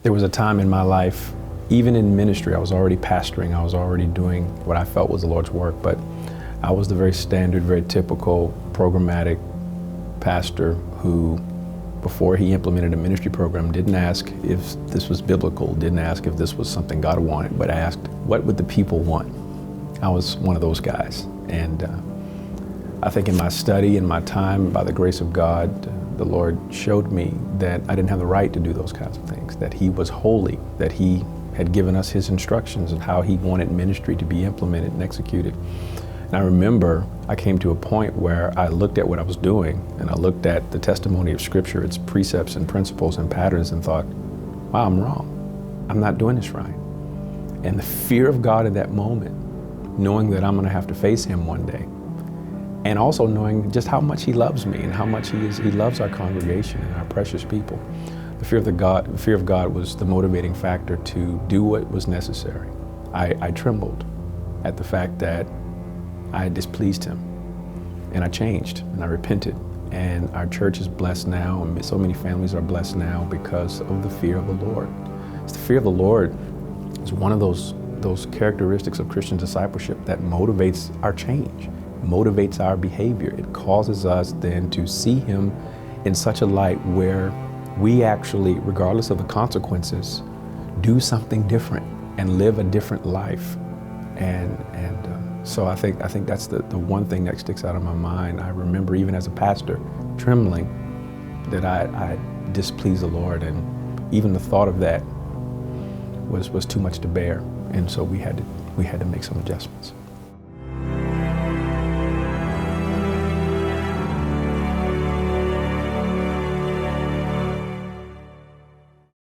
There was a time in my life, even in ministry, I was already pastoring, I was already doing what I felt was the Lord's work, but I was the very standard, very typical, programmatic pastor who, before he implemented a ministry program, didn't ask if this was biblical, didn't ask if this was something God wanted, but asked, what would the people want? I was one of those guys. And I think in my study, in my time, by the grace of God, the Lord showed me that I didn't have the right to do those kinds of things, that He was holy, that He had given us His instructions of how He wanted ministry to be implemented and executed. And I remember I came to a point where I looked at what I was doing and I looked at the testimony of Scripture, its precepts and principles and patterns, and thought, wow, I'm wrong. I'm not doing this right. And the fear of God in that moment, knowing that I'm going to have to face Him one day, and also knowing just how much He loves me and how much He loves our congregation and our precious people. The fear of God was the motivating factor to do what was necessary. I trembled at the fact that I had displeased Him, and I changed and I repented. And our church is blessed now, and so many families are blessed now because of the fear of the Lord. The fear of the Lord is one of those characteristics of Christian discipleship that motivates our change, motivates our behavior. It causes us then to see Him in such a light where we actually, regardless of the consequences, do something different and live a different life. So I think that's the one thing that sticks out of my mind. I remember even as a pastor trembling that I displeased the Lord, and even the thought of that was too much to bear. And so we had to make some adjustments.